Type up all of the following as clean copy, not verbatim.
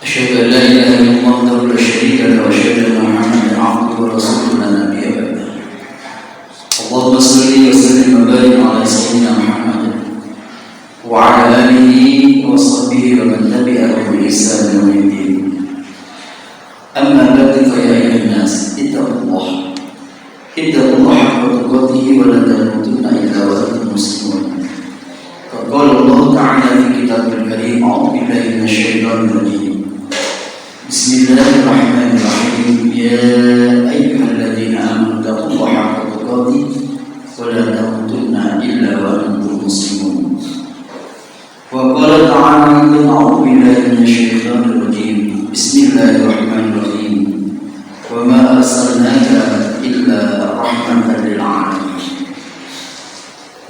أشهد أن لا إله إلا الله وحده لا شريك له وأشهد أن محمدا عبده ورسوله لا نبي بعده. اللهم صل وسلم وبارك على سيدنا محمد وعلى آله وصحبه ومن تبعهم بإحسان إلى يوم الدين. أما بعد فيا أيها الناس اتقوا الله حق تقاته ولا تموتن إلا وأنتم مسلمون. فقال الله تعالى في كتابه الكريم: أعوذ بالله من الشيطان الرجيم. بسم الله الرحمن الرحيم. يا أيها الذين آمنوا اتقوا الله حق تقاته ولا تموتن إلا وأنتم مسلمون. وقال تعالى: أعوذ بالله من الشيطان الرجيم. بسم الله الرحمن الرحيم. وما أرسلناك إلا رحمة للعالمين.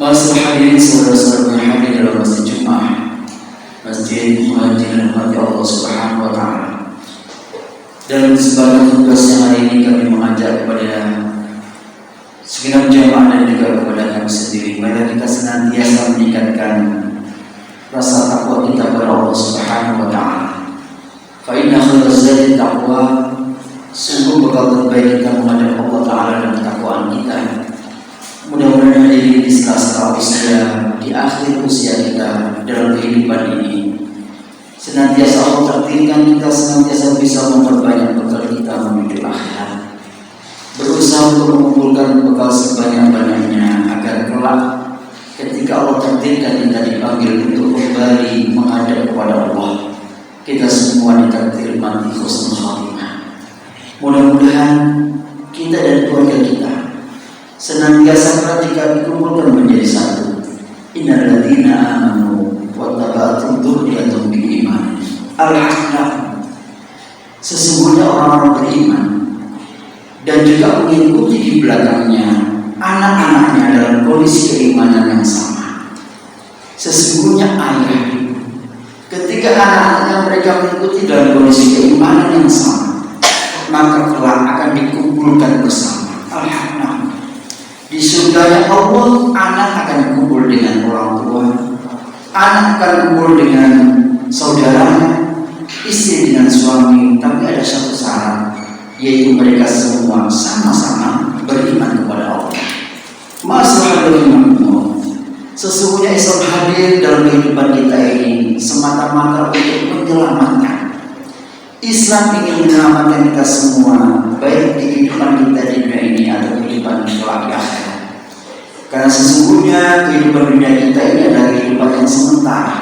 Masih hadirin saudara-saudara yang hadir dalam masjid Jumat, Masjid Muhajirin Rahmati Allah Subhanahu wa Ta'ala. Dan sebagai tugasnya hari ini kami mengajak kepada segenap jamaah dan juga kepada kami sendiri, mari kita senantiasa meningkatkan rasa takwa kita kepada Allah Subhanahu wa Ta'ala. Fa inna khairaz zadi taqwa, sungguh bekal terbaik kita menghadap Allah Ta'ala dan ketakwaan kita. Mudah-mudahan hari di sela-sela usia, di akhir usia kita dalam kehidupan ini, senantiasa Allah takdirkan kita senantiasa bisa memperbanyak bekal kita menuju akhirat. Berusaha untuk mengumpulkan bekal sebanyak-banyaknya agar kelak ketika Allah takdirkan kita dipanggil untuk kembali menghadap kepada Allah, kita semua ditakdir mati husnul khatimah. Mudah-mudahan kita dan keluarga kita senantiasa ketika dikumpulkan menjadi satu. Innal ladzina amanu wattaba'athum dzurriyyatuhum biiman al-haqna, sesungguhnya orang-orang beriman dan juga mengikuti di belakangnya anak-anaknya dalam kondisi keimanan yang sama. Sesungguhnya ayah ketika anak-anaknya mereka mengikuti dalam kondisi keimanan yang sama, maka kelak akan dikumpulkan bersama. Al-haqna, di surganya Allah, anak akan kumpul dengan orang tua, anak akan kumpul dengan saudaranya, istri dengan suami. Tapi ada satu syarat, yaitu mereka semua sama-sama beriman kepada Allah. Masalahnya, sesungguhnya Islam hadir dalam kehidupan kita ini semata-mata untuk menyelamatkan. Islam ingin menyelamatkan kita semua, baik di kehidupan kita di dunia ini atau kehidupan kelak di akhirat. Karena sesungguhnya kehidupan dunia kita ini adalah kehidupan yang sementara,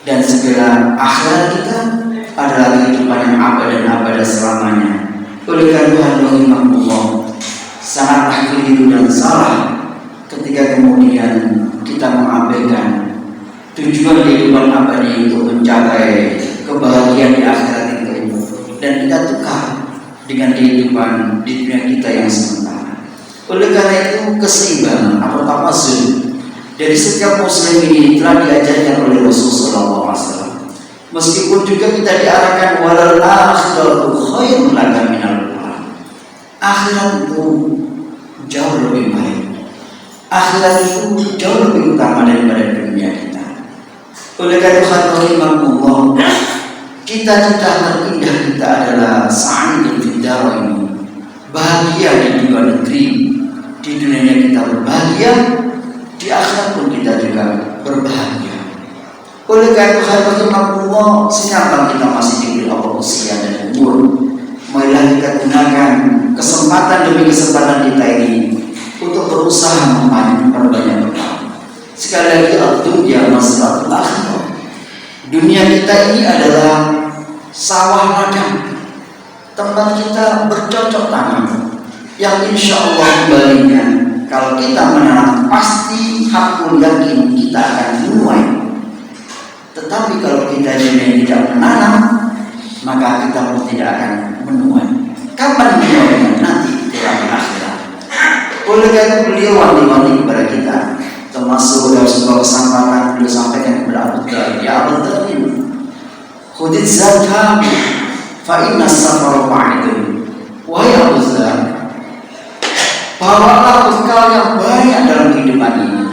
dan segala akhirat kita adalah kehidupan yang abadi dan abadi selamanya. Oleh karena Allah, sangatlah keliru dan salah ketika kemudian kita mengabaikan tujuan kehidupan abadi untuk mencapai kebahagiaan di akhirat itu, dan kita tukar dengan kehidupan di dunia kita yang sementara. Oleh karena itu, keseimbangan atau tawazun dari setiap muslim ini telah diajarkan oleh Rasulullah SAW. Meskipun juga kita diarahkan walal akhiratu khairun laka minal ula, akhirat itu jauh lebih baik, akhirat itu jauh lebih utama daripada dunia kita. Oleh karena itu, cita-cita terindah kita adalah sa'idun fid dharain, bahagia di dua negeri. Di dunia kita berbahagia, di akhirat pun kita juga berbahagia. Oleh karena itu, siapa kita masih diberi Allah usia dan umur, marilah kita gunakan kesempatan demi kesempatan kita ini untuk berusaha memperbanyak bekal. Sekali lagi, al-dunya maslahatul akhirah. Dunia kita ini adalah sawah ladang, tempat kita bercocok tanam, yang insya Allah kembalinya kalau kita menanam pasti hakul yakin kita akan menuai. Tetapi kalau kita tidak menanam, maka kita pun tidak akan menuai. Kapan menuainya? Nanti di akhirat. Oleh karena itu, beliau wanti-wanti kepada kita, termasuk dalam sebuah kesempatan beliau sampaikan kepada Abu Dhar, ya Abu Dhar, khudid zakat fa inna safara ba'idun. Wahai Abu Dhar, bawalah bekal yang banyak dalam kehidupan ini.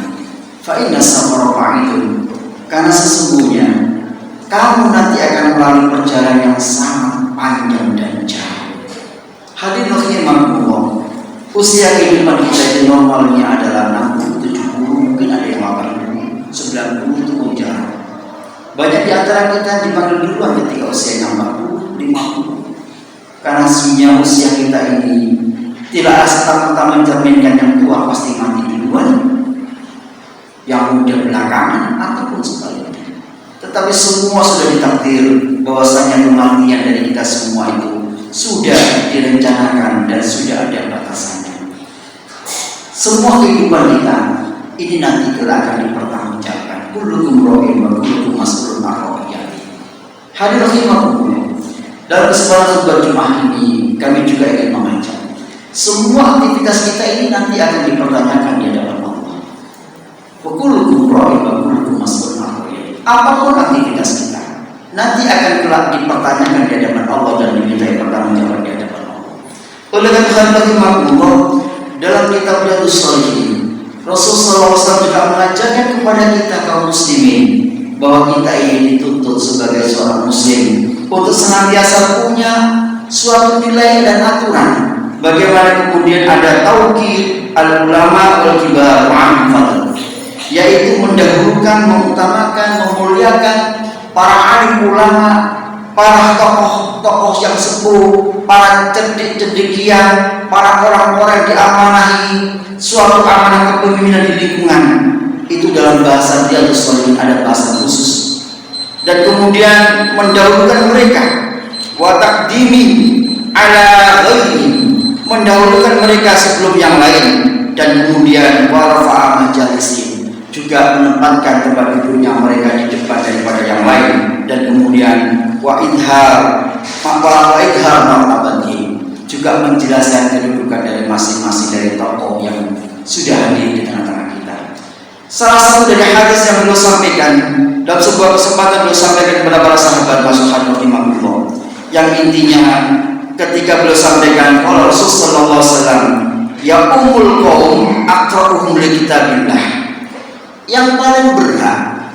Fa inna safara ba'idun, karena sesungguhnya kamu nanti akan melalui perjalanan yang sangat panjang dan jauh. Hadirin rahimakumullah, usia kehidupan kita itu normalnya adalah 60, 70, mungkin ada yang 80, 90 itu jarang. Banyak di antara kita dipanggil duluan ketika usianya 40, 50. Karena usia kita ini tidak serta-merta mencerminkan yang tua pasti mati duluan, yang muda belakangan, ataupun sebaliknya. Tetapi semua sudah ditakdir bahwasanya kematian dari kita semua itu sudah direncanakan dan sudah ada batasannya. Semua kehidupan kita ini nanti kelak akan dipertanggungjawabkan. Kullukum ra'in wa kullukum mas'ulun 'an ra'iyatihi. Hadirin rahimakumullah, dalam kesempatan khutbah Jumat ini kami juga ingin mengajak semua aktivitas kita ini nanti akan dipertanyakan di hadapan Allah. Wa kullukum ra'in wa kullukum mas'ulun 'an ra'iyatihi. Apapun aktivitas kita nanti akan kelak dipertanyakan di hadapan Allah dan dimintai pertanggungjawaban di hadapan Allah. Oleh karena itu, dalam kitab Riyadhus Shalihin, Rasulullah SAW juga mengajarkan kepada kita kaum muslimin bahwa kita ini dituntut sebagai seorang muslim untuk senantiasa punya suatu nilai dan aturan. Bagaimana kemudian ada tauqir al-ulama wal-kibar wa'an fadl, yaitu mendahulukan, mengutamakan, memuliakan para alim ulama, para tokoh-tokoh yang sepuh, para cendik-cendikian, para orang-orang yang diamanahi suatu amanah kepemimpinan di lingkungan. Itu dalam bahasa Riyadhus Shalihin ada bahasa khusus. Dan kemudian mendahulukan mereka, wa taqdimi ala ghairihim, mendahulukan mereka sebelum yang lain, dan kemudian wa rafa'a majalisin, juga menempatkan tempat duduknya mereka di depan daripada yang lain, dan kemudian wa idhar martabatihim, juga menjelaskan kedudukan dari masing-masing dari tokoh yang sudah hadir di tengah-tengah kita. Salah satu dari hadis yang beliau sampaikan dalam sebuah kesempatan, beliau sampaikan kepada para sahabat Rasulullah rahimahullah, yang intinya ketika beliau sampaikan kalau Rasulullah SAW ya umul qaum aqra'uhum li kitabillah, yang paling berhak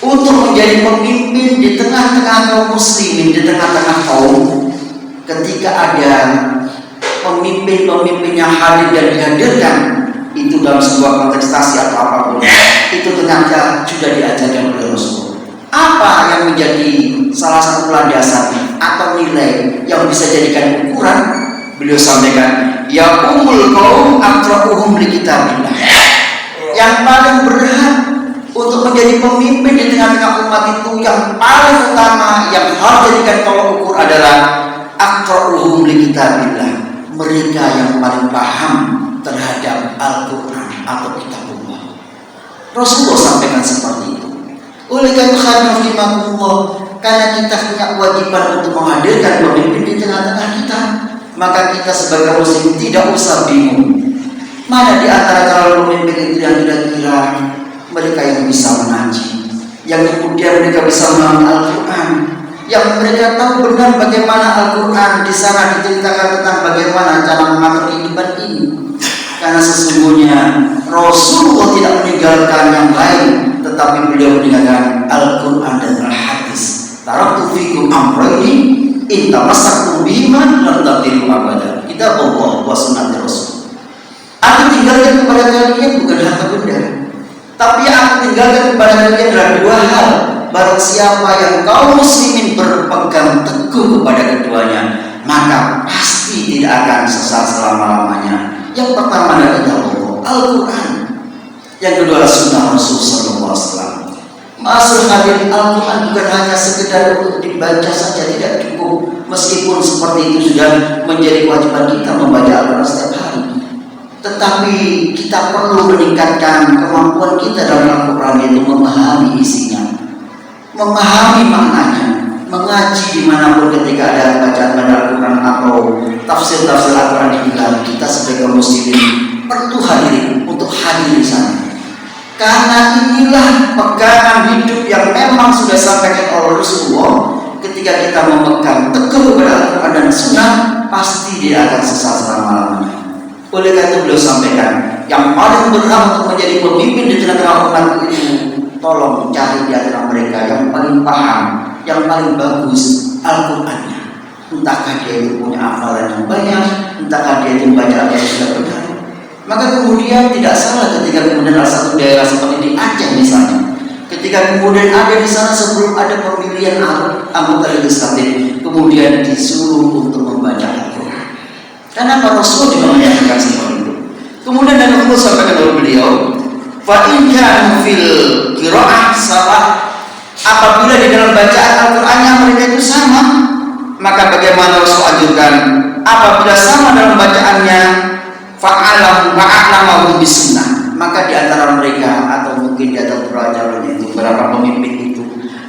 untuk menjadi pemimpin di tengah-tengah kaum muslimin, di tengah-tengah kaum, ketika ada pemimpin-pemimpin yang hadir dan dihadirkan itu dalam sebuah kontestasi atau apapun, itu ternyata sudah diajarkan oleh Rasul. Apa yang menjadi salah satu landasan atau nilai yang bisa jadikan ukuran? Beliau sampaikan, ya umul qaum aqra'uhum li kitabillah, yang paling berhak untuk menjadi pemimpin di tengah-tengah umat itu, yang paling utama yang harus dijadikan tolak ukur adalah aqra'uhum li kitabillah, mereka yang paling paham terhadap Al-Quran atau kitabullah. Rasulullah sampaikan seperti itu. Oleh karena karena kita punya kewajiban untuk menghadirkan pemimpin di tengah-tengah kita, maka kita sebagai muslim tidak usah bingung mana di antara calon pemimpin itu yang kira-kira mereka yang bisa mengaji, yang kemudian mereka bisa memahami Al-Quran, yang mereka tahu benar bagaimana Al-Quran di sana diceritakan tentang bagaimana cara mengatur kehidupan ini. Karena sesungguhnya Rasulullah tidak meninggalkan yang lain, tetapi beliau meninggalkan Al-Quran dan Al-Hadis. Taraktu fikum amrayni in tamassaktum bihima lan tadillu abada, kitabullah wa sunnati Rasul. Aku tinggalkan kepada kalian bukan harta benda, tapi aku tinggalkan kepada kalian adalah dua hal. Barang siapa yang kaum muslimin berpegang teguh kepada keduanya, maka pasti tidak akan sesat selama-lamanya. Yang pertama adalah kitabullah, Al-Quran. Yang kedua adalah sunnah Rasul sallallahu alaihi wasallam. Maksud hadirin, Al-Quran bukan hanya sekedar untuk dibaca saja, tidak cukup. Meskipun seperti itu sudah menjadi kewajiban kita membaca Al-Quran setiap hari, tetapi kita perlu meningkatkan kemampuan kita dalam Al-Quran, yaitu memahami isinya, memahami maknanya, mengaji dimanapun ketika ada bacaan Al-Quran atau tafsir-tafsir Al-Quran dihilang. Kita sebagai muslimin perlu hadirin untuk hadir di sana, karena inilah pegangan hidup yang memang sudah disampaikan oleh Rasulullah. Ketika kita memegang teguh kepada Al-Quran dan Sunnah, pasti dia akan sesat selama-lamanya. Oleh karena itu beliau sampaikan, yang paling berhak untuk menjadi pemimpin di tengah-tengah umat itu, tolong cari di antara mereka yang paling paham yang paling bagus Al-Qur'annya. Entahkah dia itu punya hafalan yang banyak, entahkah dia itu membaca apa yang sudah benar. Maka kemudian tidak salah ketika kemudian salah satu daerah seperti di Aceh misalnya, ketika kemudian ada di sana sebelum ada pemilihan anggota legislatif, kemudian disuruh untuk membaca Al-Quran. Karena para Rasul juga menyampaikan seperti itu. Kemudian dan Allah sampaikan oleh beliau, fa in kanu fil qira'ah sawa, apabila di dalam bacaan Al-Qur'annya mereka itu sama, maka bagaimana Rasul anjurkan apabila sama dalam bacaannya, fa'alamahu bisunnah, maka di antara mereka atau mungkin di antara pelajaran itu beberapa pemimpin itu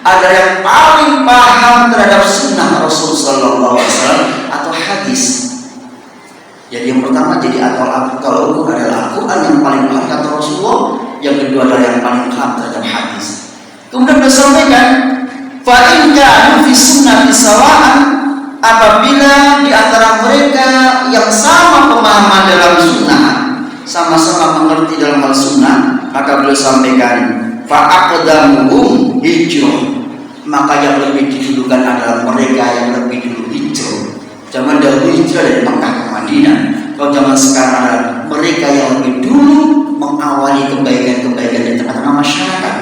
ada yang paling paham terhadap sunnah Rasul Sallallahu Alaihi Wasallam atau hadis. Jadi yang pertama jadi kalau ukur adalah Al-Quran yang paling paham kata Rasulullah, yang kedua adalah yang paling paham terhadap hadis. Kemudian disampaikan fa in kanu fi sunnati sawa'an, apabila di antara mereka yang sama pemahaman dalam sunnah, sama-sama mengerti dalam hal sunnah, maka beliau sampaikan fa aqdamuhum hijrah, maka yang lebih didulukan adalah mereka yang lebih dulu hijrah. Zaman dahulu hijrah dari Mekah ke Madinah. Kalau zaman sekarang mereka yang lebih dulu mengawali kebaikan-kebaikan di tengah-tengah masyarakat.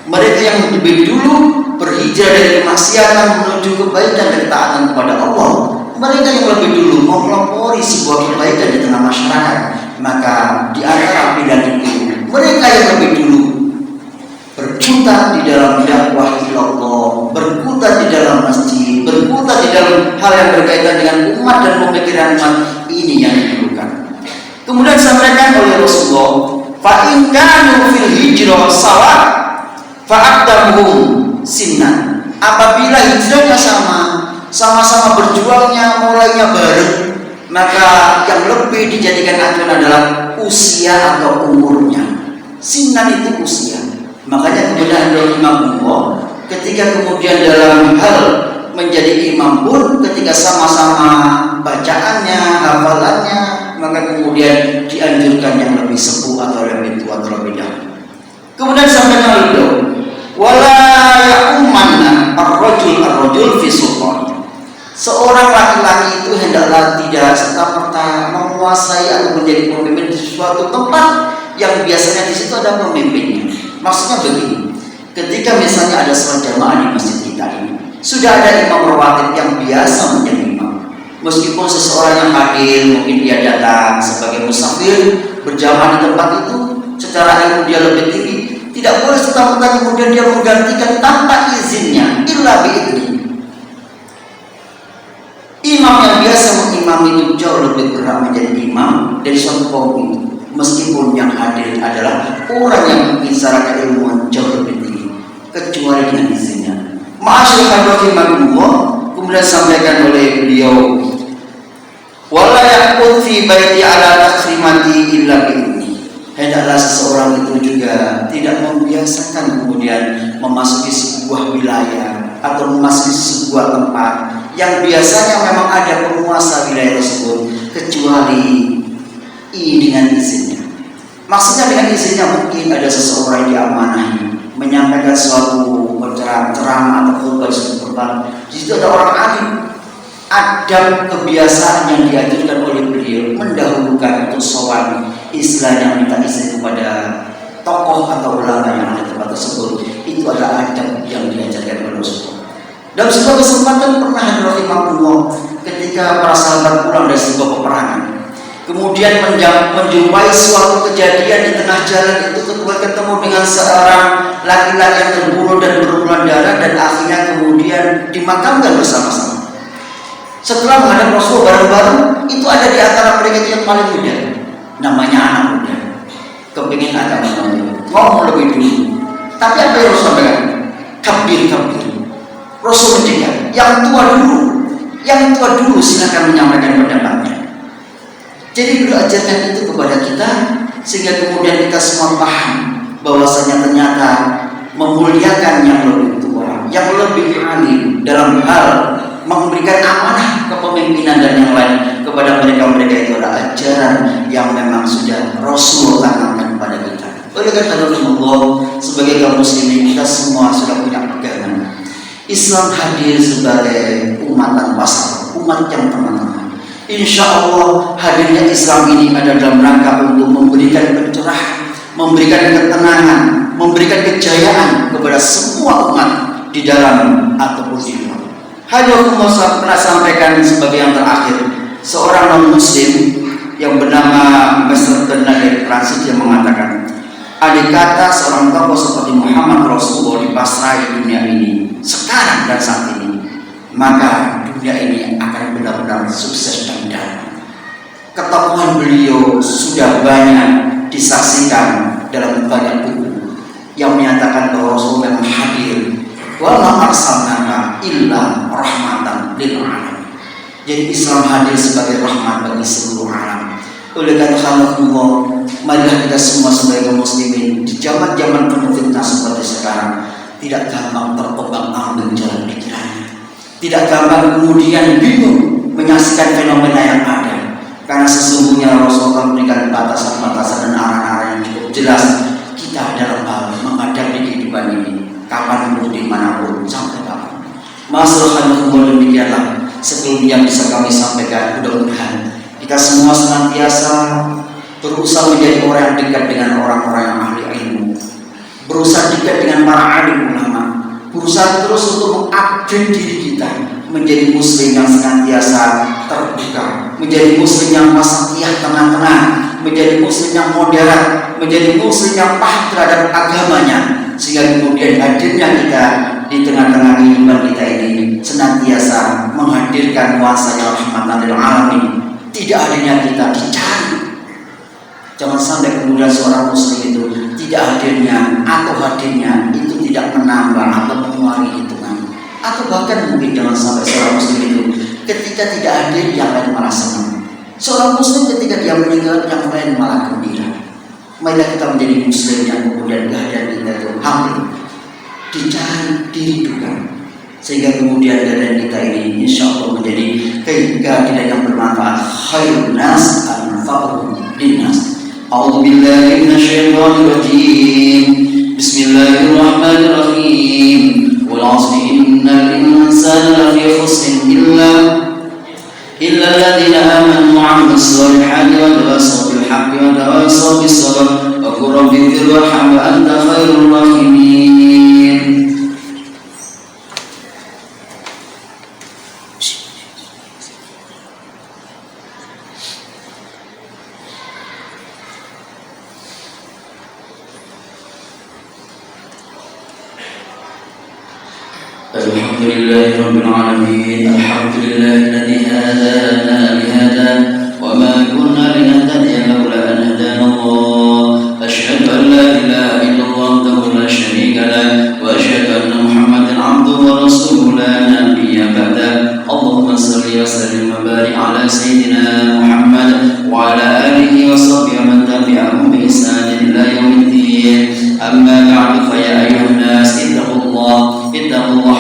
Mereka yang lebih dulu berhijrah dari kemaksiatan menuju kebaikan dan ketaatan kepada Allah. Mereka yang lebih dulu mempelopori sebuah kebaikan di tengah masyarakat. Maka di antara pilihan itu, mereka yang lebih dulu berkutat di dalam dakwah Allah, berkutat di dalam masjid, berkutat di dalam hal yang berkaitan dengan umat dan pemikiran umat, ini yang diperlukan. Kemudian disampaikan oleh Rasulullah, fa in kanu fil hijrah sawa fa aqdamuhum sinnan, apabila hijrahnya sama-sama berjuangnya mulainya bareng, maka yang lebih dijadikan acuan adalah usia atau umurnya. Sinnan itu usia. Makanya kemudian dari Imam Bukhari ketika kemudian dalam hal menjadi imam pun ketika sama-sama bacaannya, hafalannya, maka kemudian dianjurkan yang lebih sepuh atau lebih tua atau lebih dahulu. Kemudian sampai beliau, wala ya'umanna ar-rajul fi sultan. Seorang laki-laki itu hendaklah tidak serta-merta menguasai atau menjadi pemimpin di suatu tempat yang biasanya di situ ada pemimpinnya. Maksudnya begini, ketika misalnya ada sholat jamaah di masjid kita ini, sudah ada imam rawatib yang biasa menjadi imam. Meskipun seseorang yang hadir, mungkin dia datang sebagai musafir, berjamaah di tempat itu, secara ilmu dia lebih tinggi, tidak boleh serta-merta kemudian dia menggantikan tanpa izinnya, illa biizni. Imam yang biasa mengimami itu jauh lebih berhak menjadi imam dari suatu kaum itu. Meskipun yang hadir adalah orang yang mungkin secara keilmuan jauh lebih tinggi, kecuali dengan izinnya. Ma'asyil hadirin, kemudian sampaikan oleh beliau, wala yaqul fi baiti ala takrimati illa bi'izni. Hendaklah seseorang itu juga tidak membiasakan kemudian memasuki sebuah wilayah atau memasuki sebuah tempat yang biasanya memang ada penguasa wilayah tersebut, kecuali dengan izinnya. Maksudnya dengan izinnya mungkin ada seseorang yang diamanahi menyampaikan suatu ceramah atau khutbah di suatu tempat. Di situ ada orang alim, adab kebiasaan yang diajarkan oleh beliau mendahulukan untuk sowan, istilahnya minta izin kepada tokoh atau ulama yang ada di tempat tersebut. Itu adalah adab yang diajarkan oleh Rasulullah. Dalam sebuah kesempatan pernah ada Rasulullah ketika para sahabat pulang dari sebuah peperangan, kemudian menjumpai suatu kejadian di tengah jalan itu, ketemu dengan seorang laki-laki yang terbunuh dan berlumuran darah, dan akhirnya kemudian dimakamkan bersama-sama. Setelah menghadap Rasul bareng-bareng, itu ada di antara mereka yang paling muda, namanya anak muda, kepingin agama ngomong lebih dulu. Tapi apa yang Rasul sampaikan? Kabir. Rasul mencegah, yang tua dulu silakan menyampaikan pendapatnya. Jadi beliau ajarkan itu kepada kita sehingga kemudian kita semua paham bahwasanya ternyata memuliakan yang lebih tua, yang lebih alim dalam hal memberikan amanah kepemimpinan dan yang lain kepada mereka itu adalah ajaran yang memang sudah Rasul tanamkan kepada kita. Oleh karena itu sebagai kaum muslimin kita semua sudah punya pegangan. Islam hadir sebagai umatan wasat, umat yang tengah-tengah. Insya Allah hadirnya Islam ini ada dalam rangka untuk memberikan pencerahan, memberikan ketenangan, memberikan kejayaan kepada semua umat di dalam ataupun di luar. Hanya aku pernah sampaikan sebagai yang terakhir, seorang non-muslim yang bernama Mr. Bernard dari Prancis yang mengatakan, andai kata seorang tokoh seperti Muhammad Rasulullah dipasrai dunia ini sekarang dan saat ini, maka dunia ini akan benar-benar sukses dan damai. Ketokohan beliau sudah banyak disaksikan dalam banyak buku yang menyatakan bahwa Rasulullah yang hadir, wa ma arsalnaka illa rahmatan lil alamin. Jadi Islam hadir sebagai rahmat bagi seluruh alam. Oleh karena Allah, marilah kita semua sebagai muslimin di zaman-zaman penuh fitnah seperti sekarang tidak gampang terombang-ambing jalan pikirannya, tidak gampang kemudian bingung menyaksikan fenomena yang ada, karena sesungguhnya Rasulullah memberikan batasan-batasan dan arah-arah yang cukup jelas kita dalam hal menghadapi kehidupan ini, kapanpun dimanapun sampai kapan. Masalah demikianlah sebelumnya bisa kami sampaikan. Mudah-mudahan kita semua senantiasa berusaha menjadi orang yang dekat dengan orang-orang yang ahli ilmu, berusaha dekat dengan para alim ulama, berusaha terus untuk mengupgrade diri kita menjadi muslim yang senantiasa terbuka, menjadi muslim yang wasatiyah tengah-tengah, menjadi muslim yang moderat, menjadi muslim yang paham terhadap agamanya, sehingga kemudian hadirnya kita di tengah-tengah kehidupan kita ini senantiasa menghadirkan nuansanya rahmatan lil alamin. Tidak hadirnya kita dicari. Jangan sampai kemudian seorang muslim itu tidak hadirnya atau hadirnya itu tidak menambah atau mengurangi hitungan, atau bahkan mungkin jangan sampai seorang muslim itu ketika tidak hadir yang lain malah senang. Seorang muslim ketika dia meninggal yang lain malah gembira. Marilah kita menjadi muslim yang kemudian kehadiran kita itu hampir dicari, dirindukan, sehingga kemudian kehadiran kita ini insya Allah menjadi kehadiran yang bermanfaat. Khairun nas anfa'uhum linnas. A'udzu billahi minasyaitonir rajim. Bismillahirrahmanirrahim. Wal 'asri innal insana lafi khusrin illa alladziina aamanu wa 'amilus shaalihati wa tawassaw bil haqqi wa tawassaw bis sabr. Wa qur rabbi ighfir warham wa anta khairur rahimin. الحمد لله رب العالمين. الحمد لله الذي هدانا لهذا وما كنا لنهتدي لولا أن هدانا الله. أشهد أن لا إله إلا الله وحده لا شريك له وأشهد أن محمدا عبده ورسوله لا نبي بعده. اللهم صل وسلم وبارك على سيدنا محمد وعلى آله وصحبه ومن تبعهم بإحسان إلى يوم الدين. أما بعد فيا أيها الناس اتقوا الله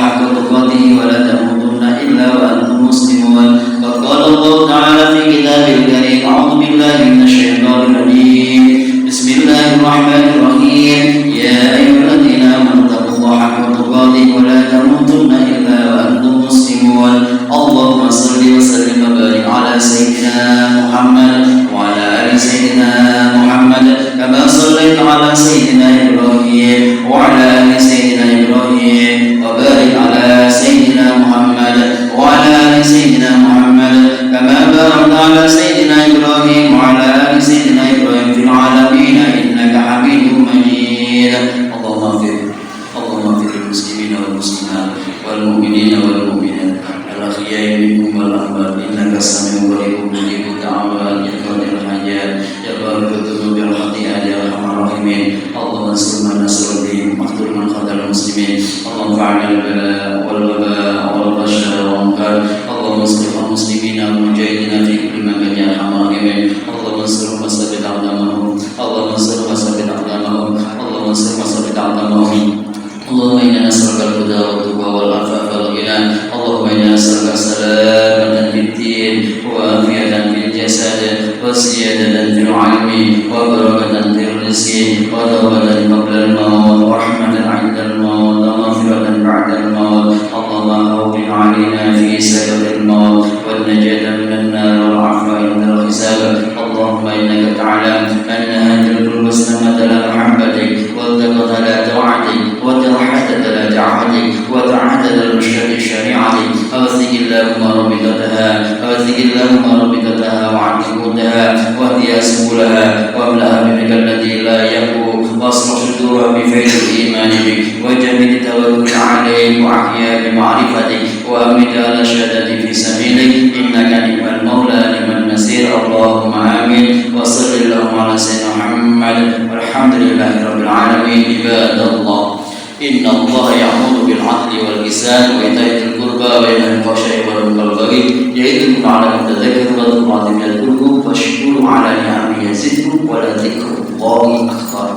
حق تقاته ولا تموتن إلا وأنتم مسلمون. وقال الله تعالى في كتابه الكريم: أعوذ بالله من الشيطان الرجيم. بسم الله الرحمن الرحيم. يا أيها الذين آمنوا اتقوا الله حق تقاته ولا تموتن إلا وأنتم مسلمون. اللهم صل وسلم وبارك على سيدنا محمد وعلى آل سيدنا محمد كما صليت على سيدنا إبراهيم وعلى آل سيدنا إبراهيم وبارك على سيدنا محمد وعلى آل سيدنا محمد كما باركت على سيدنا إبراهيم وعلى آل سيدنا إبراهيم في العالمين إنك حميد مجيد. اللهم اغفر للمسلمين والمسلمات والمؤمنين والمؤمنات الأحياء منهم والأموات إنك سميع قريب مجيب الدعوات يا قادر الحاجات يا بارك الذنوب والخطيئات يا أرحم الراحمين. اللهم انصر من نصر الدين واخذل من خذل المسلمين. اللهم فعل البلاء والوباء والبشر والمنكر. اللهم اصلح المسلمين والمجاهدين في كل مكان يا أرحم الراحمين. اللهم انصرهم وثبت أقدامهم. اللهم انصرهم وثبت أقدامهم. اللهم انصرهم وثبت أقدامهم. اللهم إنا نسألك الهدى والتقى والعفاف والغنى. اللهم إنا نسألك سلامة في الدين وعافية في الجسد وزيادة في العلم وبركة في الرزق وتوبة قبل الموت ورحمة عند الموت ومغفرة بعد الموت. وألهمنا في سكرة الموت والنجاة من النار والعفو عند الحساب. اللهم إنك تعلم أن هذه القلوب استمت على محبتك واتقت على طاعتك وتوحدت على دعوتك وتعهدت على مشروع شريعتك. أوثق اللهم ربطتها وعنقودها واهدها سبلها واملأها بك الذي لا ينبو واصلح صدورها بفعل الإيمان بك وجميل التوكل عليك وأحياء بمعرفتك وأمت على شهادتك في سبيلك إنك نعم المولى نعم النصير. اللهم آمين. وصل اللهم على سيدنا محمد والحمد لله رب العالمين. عباد الله إن الله يأمر بالعدل والإحسان وإيتاء ذي القربى وينهى عن الفحشاء والمنكر والبغي يعظكم لعلكم تذكرون واذكروا الله يذكركم واشكروا على نعمه يزدكم ولذكر الله أكبر.